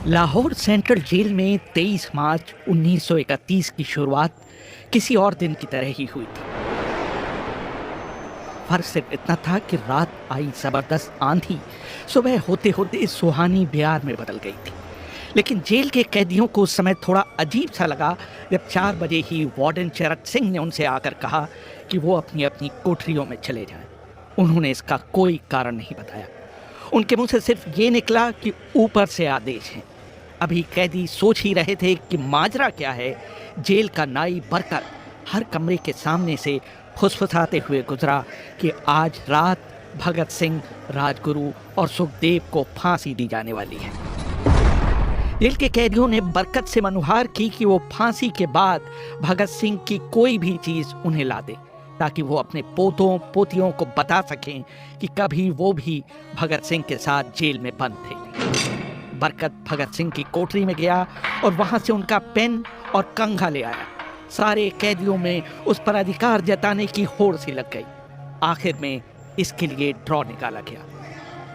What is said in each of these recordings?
Lahore central jail में 23 मार्च 1931 की शुरुआत किसी और दिन की तरह ही हुई थी। फर्क सिर्फ इतना था कि रात आई जबरदस्त आंधी सुबह होते होते सुहानी बयार में बदल गई थी। लेकिन जेल के कैदियों को उस समय थोड़ा अजीब सा लगा जब 4 बजे ही वार्डन चरक सिंह ने उनसे आकर कहा कि वो अपनी अपनी कोठरियों में चले जाएं। उन्होंने इसका कोई कारण नहीं बताया। उनके मुंह से सिर्फ ये निकला कि ऊपर से आदेश है। अभी कैदी सोच ही रहे थे कि माजरा क्या है। जेल का नाई बरकत हर कमरे के सामने से फुसफुसाते हुए गुजरा कि आज रात भगत सिंह, राजगुरु और सुखदेव को फांसी दी जाने वाली है। जेल के कैदियों ने बरकत से मनुहार की कि वो फांसी के बाद भगत सिंह की कोई भी चीज उन्हें ला दे, ताकि वो अपने पोतों पोतियों को बता सकें कि कभी वो भी भगत सिंह के साथ जेल में बंद थे। बरकत भगत सिंह की कोठरी में गया और वहां से उनका पेन और कंघा ले आया। सारे कैदियों में उस पर अधिकार जताने की होड़ सी लग गई। आखिर में इसके लिए ड्रॉ निकाला गया।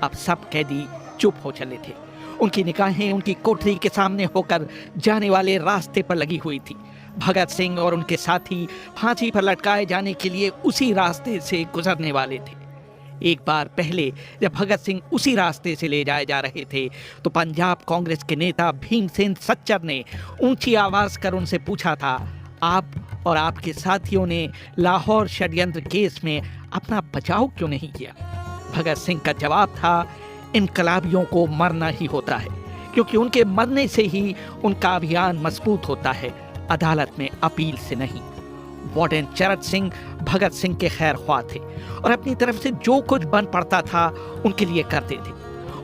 अब सब कैदी चुप हो चले थे। उनकी निगाहें उनकी कोठरी के सामने होकर जाने वाले रास्ते पर लगी हुई थी। भगत सिंह और उनके साथी फांसी पर लटकाए जाने के लिए उसी रास्ते से गुजरने वाले थे। एक बार पहले जब भगत सिंह उसी रास्ते से ले जाए जा रहे थे तो पंजाब कांग्रेस के नेता भीमसेन सच्चर ने ऊंची आवाज कर उनसे पूछा था, आप और आपके साथियों ने लाहौर षड्यंत्र केस में अपना बचाव क्यों नहीं किया? भगत सिंह का जवाब था, इनकलाबियों को मरना ही होता है, क्योंकि उनके मरने से ही उनका अभियान मजबूत होता है, अदालत में अपील से नहीं। वार्डन चरक सिंह भगत सिंह के खैर ख्वाह थे और अपनी तरफ से जो कुछ बन पड़ता था उनके लिए करते थे।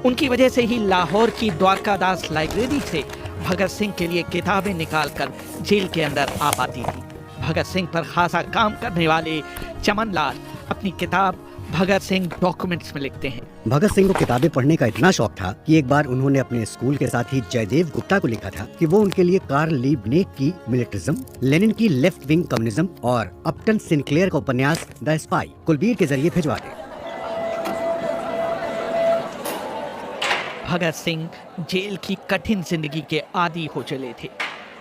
उनकी वजह से ही लाहौर की द्वारकादास लाइब्रेरी से भगत सिंह के लिए किताबें निकालकर जेल के अंदर आ पाती थी। भगत सिंह पर खासा काम करने वाले चमन लाल अपनी किताब भगत सिंह डॉक्यूमेंट्स में लिखते हैं। भगत सिंह को किताबें पढ़ने का इतना शौक था कि एक बार उन्होंने अपने स्कूल के साथी जयदेव गुप्ता को लिखा था कि वो उनके लिए कार्ल लिबनेक की मिलिटरिज्म, लेनिन की लेफ्ट विंग कम्युनिज्म और अपटन सिंक्लेयर का उपन्यास द स्पाई कुलबीर के जरिए भिजवा दें। भगत सिंह जेल की कठिन जिंदगी के आदी हो चले थे।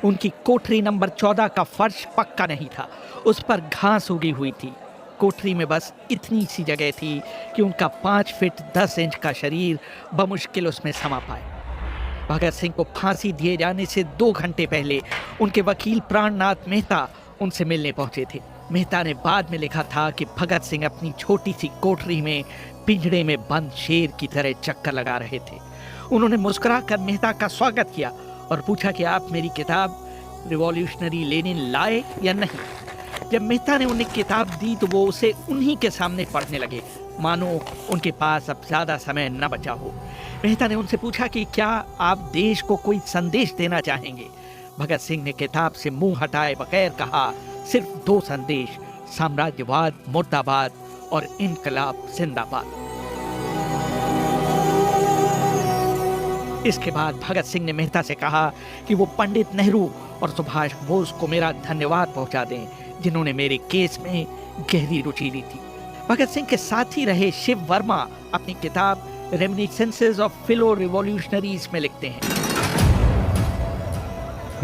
उनकी कोठरी नंबर 14 का फर्श पक्का नहीं था, उस पर घास उगी हुई थी। कोठरी में बस इतनी सी जगह थी कि उनका 5 फीट 10 इंच का शरीर बमुश्किल उसमें समा पाए। भगत सिंह को फांसी दिए जाने से 2 घंटे पहले उनके वकील प्राणनाथ मेहता उनसे मिलने पहुंचे थे। मेहता ने बाद में लिखा था कि भगत सिंह अपनी छोटी सी कोठरी में पिंजड़े में बंद शेर की तरह चक्कर लगा रहे थे। उन्होंने मुस्कुराकर मेहता का स्वागत किया और पूछा कि आप मेरी किताब रिवॉल्यूशनरी लेनिन लाए या नहीं। जब मेहता ने उन्हें किताब दी तो वो उसे उन्हीं के सामने पढ़ने लगे, मानो उनके पास अब ज्यादा समय न बचा हो। मेहता ने उनसे पूछा कि क्या आप देश को कोई संदेश देना चाहेंगे? भगत सिंह ने किताब से मुंह हटाए बगैर कहा, सिर्फ 2 संदेश, साम्राज्यवाद मुर्दाबाद और इनकलाब जिंदाबाद। इसके बाद भगत सिंह ने मेहता से कहा कि वो पंडित नेहरू और सुभाष बोस को मेरा धन्यवाद पहुंचा दें, जिन्होंने मेरे केस में गहरी रुचि ली थी। भगत सिंह के साथी रहे शिव वर्मा अपनी किताब रेमिनिसेंसेस ऑफ फिलो रिवॉल्यूशनरीज में लिखते हैं,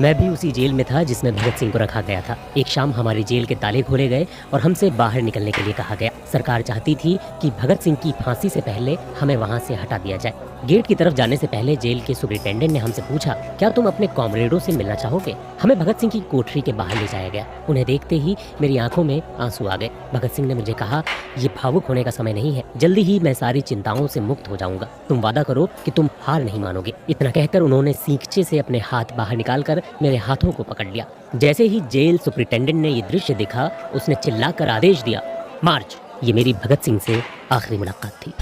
मैं भी उसी जेल में था जिसमें भगत सिंह को रखा गया था। एक शाम हमारी जेल के ताले खोले गए और हमसे बाहर निकलने के लिए कहा गया। सरकार चाहती थी कि भगत सिंह की फांसी से पहले हमें वहां से हटा दिया जाए। गेट की तरफ जाने से पहले जेल के सुपरिटेंडेंट ने हमसे पूछा, क्या तुम अपने कॉमरेडों से मिलना चाहोगे? हमें भगत सिंह की कोठरी के बाहर ले जाया गया। उन्हें देखते ही मेरी आंखों में आंसू आ गए। भगत सिंह ने मुझे कहा, ये भावुक होने का समय नहीं है, जल्दी ही मैं सारी चिंताओं से मुक्त हो जाऊंगा। तुम वादा करो कि तुम हार नहीं मानोगे। इतना कहकर उन्होंने सींगचे से अपने हाथ बाहर निकालकर मेरे हाथों को पकड़ लिया। जैसे ही जेल सुपरिटेंडेंट ने ये दृश्य देखा, उसने चिल्लाकर आदेश दिया, मार्च। ये मेरी भगत सिंह से आखिरी मुलाकात थी।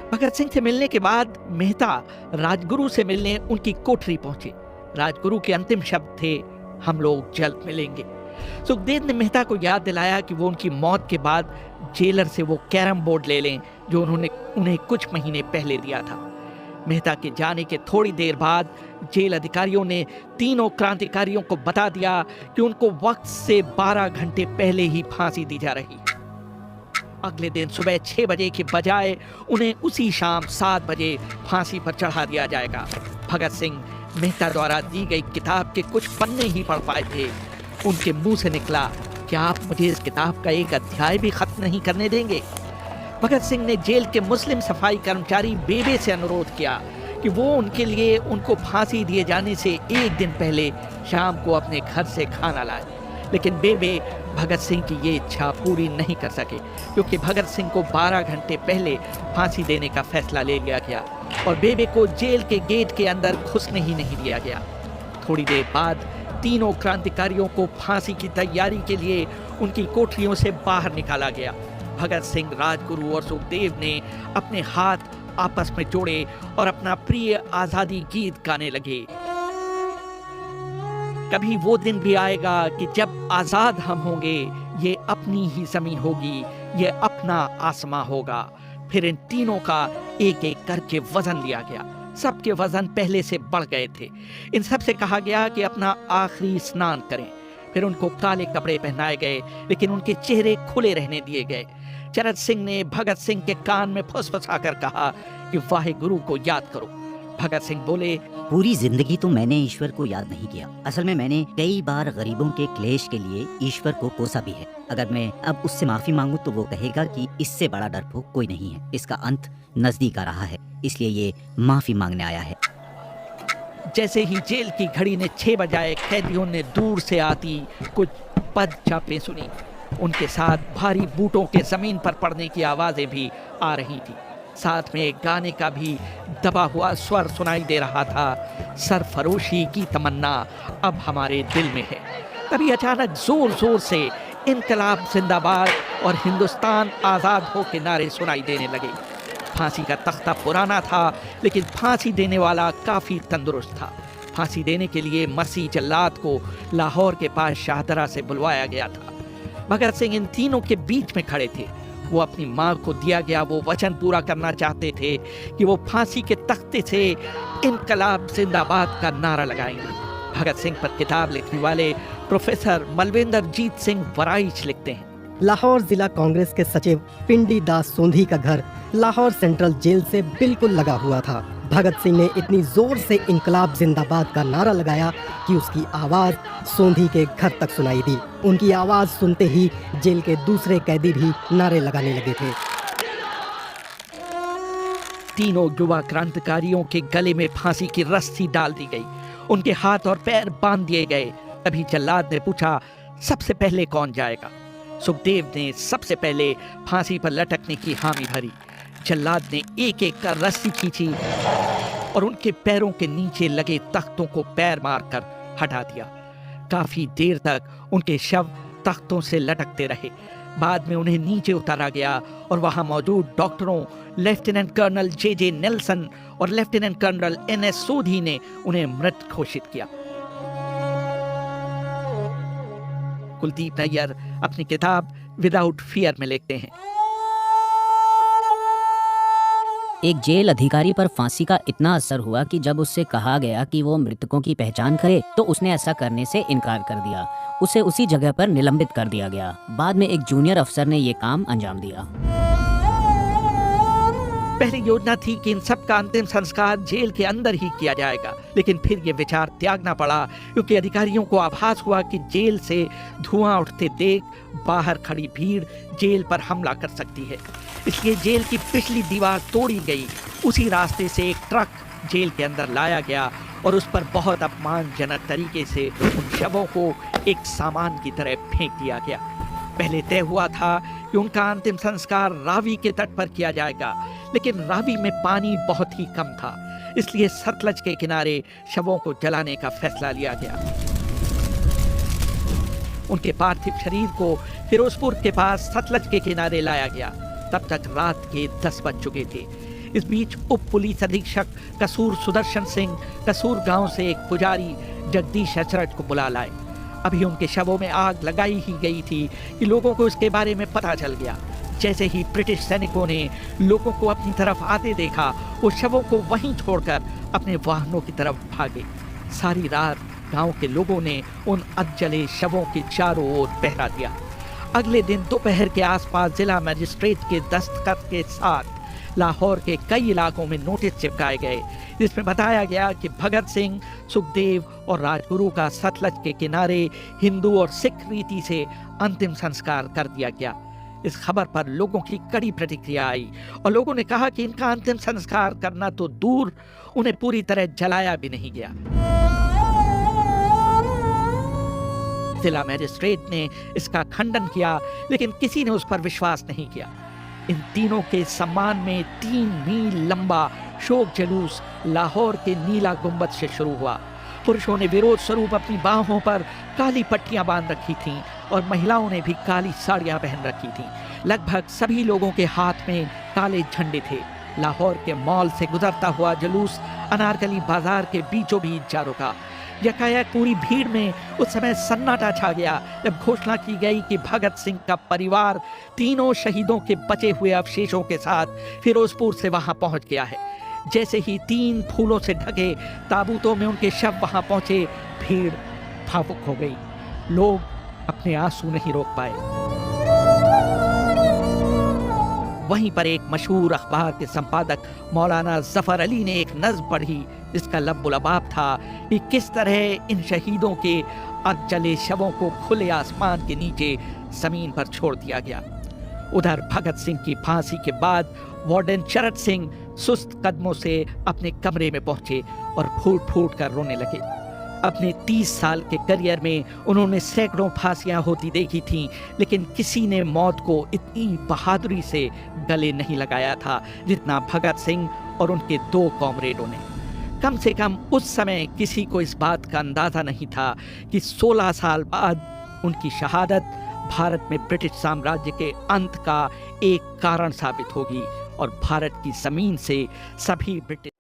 भगत सिंह से मिलने के बाद मेहता राजगुरु से मिलने उनकी कोठरी पहुंचे। राजगुरु के अंतिम शब्द थे, हम लोग जल्द मिलेंगे। सुखदेव ने मेहता को याद दिलाया कि वो उनकी मौत के बाद जेलर से वो कैरम बोर्ड ले लें जो उन्होंने उन्हें कुछ महीने पहले दिया था। मेहता के जाने के थोड़ी देर बाद जेल अधिकारियों ने तीनों क्रांतिकारियों को बता दिया कि उनको वक्त से 12 घंटे पहले ही फांसी दी जा रही। अगले दिन सुबह 6 बजे के बजाय उन्हें उसी शाम 7 बजे फांसी पर चढ़ा दिया जाएगा। भगत सिंह मेहता द्वारा दी गई किताब के कुछ पन्ने ही पढ़ पाए थे। उनके मुंह से निकला, क्या आप मुझे इस किताब का एक अध्याय भी खत्म नहीं करने देंगे? भगत सिंह ने जेल के मुस्लिम सफाई कर्मचारी बेबे से अनुरोध किया कि वो उनके लिए उनको फांसी दिए जाने से एक दिन पहले शाम को अपने घर से खाना लाए, लेकिन बेबे भगत सिंह की ये इच्छा पूरी नहीं कर सके, क्योंकि भगत सिंह को 12 घंटे पहले फांसी देने का फैसला ले लिया गया और बेबे को जेल के गेट के अंदर घुसने ही नहीं दिया गया। थोड़ी देर बाद तीनों क्रांतिकारियों को फांसी की तैयारी के लिए उनकी कोठरियों से बाहर निकाला गया। भगत सिंह, राजगुरु और सुखदेव ने अपने हाथ आपस में जोड़े और अपना प्रिय आजादी गीत गाने लगे। कभी वो दिन भी आएगा कि जब आजाद हम होंगे, ये अपनी ही जमीन होगी, ये अपना आसमां होगा। फिर इन तीनों का एक एक करके वजन लिया गया। सबके वजन पहले से बढ़ गए थे। इन सब से कहा गया कि अपना आखिरी स्नान करें। फिर उनको काले कपड़े पहनाए गए, लेकिन उनके चेहरे खुले रहने दिए गए। चरत सिंह ने भगत सिंह के कान में फुसफुसाकर कहा कि वाहे गुरु को याद करो। भगत सिंह बोले, पूरी जिंदगी तो मैंने ईश्वर को याद नहीं किया। असल में मैंने कई बार गरीबों के क्लेश के लिए ईश्वर को कोसा भी है। अगर मैं अब उससे माफी मांगू तो वो कहेगा कि इससे बड़ा डरपोक कोई नहीं है। इसका अंत नजदीक आ रहा है, इसलिए ये माफी मांगने आया है। जैसे ही जेल की घड़ी ने 6 बजाए, कैदियों ने दूर से आती कुछ पद चापें सुनी। उनके साथ भारी बूटों के जमीन पर पड़ने की आवाजें भी आ रही थी। साथ में एक गाने का भी दबा हुआ स्वर सुनाई दे रहा था, सरफरोशी की तमन्ना अब हमारे दिल में है। तभी अचानक जोर जोर से इनकलाब जिंदाबाद और हिंदुस्तान आज़ाद हो के नारे सुनाई देने लगे। फांसी का तख्ता पुराना था, लेकिन फांसी देने वाला काफ़ी तंदुरुस्त था। फांसी देने के लिए मसी जल्लाद को लाहौर के पास शाहदरा से बुलवाया गया था। भगत सिंह इन तीनों के बीच में खड़े थे। वो अपनी माँ को दिया गया वो वचन पूरा करना चाहते थे कि वो फांसी के तख्ते से इनकलाब जिंदाबाद का नारा लगाएंगे। भगत सिंह पर किताब लिखने वाले प्रोफेसर मलविंदर जीत सिंह वराइच लिखते हैं, लाहौर जिला कांग्रेस के सचिव पिंडी दास सोंधी का घर लाहौर सेंट्रल जेल से बिल्कुल लगा हुआ था। भगत सिंह ने इतनी जोर से इनकलाब जिंदाबाद का नारा लगाया कि उसकी आवाज सोंधी के घर तक सुनाई दी। उनकी आवाज सुनते ही जेल के दूसरे कैदी भी नारे लगाने लगे थे। तीनों युवा क्रांतिकारियों के गले में फांसी की रस्सी डाल दी गई, उनके हाथ और पैर बांध दिए गए। तभी जल्लाद ने पूछा, सबसे पहले कौन जाएगा? सुखदेव ने सबसे पहले फांसी पर लटकने की हामी भरी। जल्लाद ने एक एक कर रस्सी खींची और उनके पैरों के नीचे लगे तख्तों को पैर मारकर हटा दिया। काफी देर तक उनके शव तख्तों से लटकते रहे। बाद में उन्हें नीचे उतारा गया और वहां मौजूद डॉक्टरों लेफ्टिनेंट कर्नल जे नेल्सन और लेफ्टिनेंट कर्नल NS सोधी ने उन्हें मृत घोषित किया। कुलदीप नैयर अपनी किताब विदाउट फियर में लिखते हैं, एक जेल अधिकारी पर फांसी का इतना असर हुआ कि जब उससे कहा गया कि वो मृतकों की पहचान करे तो उसने ऐसा करने से इनकार कर दिया। उसे उसी जगह पर निलंबित कर दिया गया। बाद में एक जूनियर अफसर ने ये काम अंजाम दिया। पहली योजना थी कि इन सब का अंतिम संस्कार जेल के अंदर ही किया जाएगा, लेकिन फिर ये विचार त्यागना पड़ा क्योंकि अधिकारियों को आभास हुआ कि जेल से धुआं उठते देख बाहर खड़ी भीड़ जेल पर हमला कर सकती है। इसलिए जेल की पिछली दीवार तोड़ी गई। उसी रास्ते से एक ट्रक जेल के अंदर लाया गया और उस पर बहुत अपमानजनक तरीके से उन शवों को एक सामान की तरह फेंक दिया गया। पहले तय हुआ था कि उनका अंतिम संस्कार रावी के तट पर किया जाएगा, लेकिन रावी में पानी बहुत ही कम था, इसलिए सतलज के किनारे शवों को जलाने का फैसला लिया गया। उनके पार्थिव शरीर को फिरोजपुर के पास सतलज के किनारे लाया गया। तब तक रात के 10 बज चुके थे। इस बीच उप पुलिस अधीक्षक कसूर सुदर्शन सिंह कसूर गांव से एक पुजारी जगदीश अचरज को बुला लाए। अभी उनके शवों में आग लगाई ही गई थी कि लोगों को इसके बारे में पता चल गया। जैसे ही ब्रिटिश सैनिकों ने लोगों को अपनी तरफ आते देखा, वो शवों को वहीं छोड़कर अपने वाहनों की तरफ भागे। सारी रात गांव के लोगों ने उन अधजले शवों के चारों ओर पहरा दिया। अगले दिन दोपहर के आसपास जिला मजिस्ट्रेट के दस्तखत के साथ लाहौर के कई इलाकों में नोटिस चिपकाए गए, जिसमें बताया गया कि भगत सिंह, सुखदेव और राजगुरु का सतलज के किनारे हिंदू और सिख रीति से अंतिम संस्कार कर दिया गया। इस खबर पर लोगों की कड़ी प्रतिक्रिया आई और लोगों ने कहा कि इनका अंतिम संस्कार करना तो दूर, उन्हें पूरी तरह जलाया भी नहीं गया। जिला मजिस्ट्रेट ने इसका खंडन किया, लेकिन किसी ने उस पर विश्वास नहीं किया। इन तीनों के सम्मान में 3 मील लंबा शोक जुलूस लाहौर के नीला गुंबद से शुरू हुआ। पुरुषों ने विरोध स्वरूप अपनी बाहों पर काली पट्टियां बांध रखी थीं और महिलाओं ने भी काली साड़ियां पहन रखी थीं। लगभग सभी लोगों के हाथ में काले झंडे थे। लाहौर के मॉल से गुजरता हुआ जुलूस अनारकली बाजार के बीचों बीच जा रुका। यकायक पूरी भीड़ में उस समय सन्नाटा छा गया जब घोषणा की गई कि भगत सिंह का परिवार तीनों शहीदों के बचे हुए अवशेषों के साथ फिरोजपुर से वहां पहुंच गया है। जैसे ही 3 फूलों से ढके ताबूतों में उनके शव वहां पहुंचे, भीड़ भावुक हो गई। लोग अपने आंसू नहीं रोक पाए। वहीं पर एक मशहूर अखबार के संपादक मौलाना जफर अली ने एक नज्म पढ़ी जिसका लब्बुलबाब था कि किस तरह इन शहीदों के अधजले शवों को खुले आसमान के नीचे जमीन पर छोड़ दिया गया। उधर भगत सिंह की फांसी के बाद वार्डन शरद सिंह सुस्त कदमों से अपने कमरे में पहुंचे और फूट फूट कर रोने लगे। अपने 30 साल के करियर में उन्होंने सैकड़ों फांसियां होती देखी थीं, लेकिन किसी ने मौत को इतनी बहादुरी से गले नहीं लगाया था जितना भगत सिंह और उनके 2 कॉमरेडों ने। कम से कम उस समय किसी को इस बात का अंदाजा नहीं था कि 16 साल बाद उनकी शहादत भारत में ब्रिटिश साम्राज्य के अंत का एक कारण साबित होगी और भारत की जमीन से सभी ब्रिटिश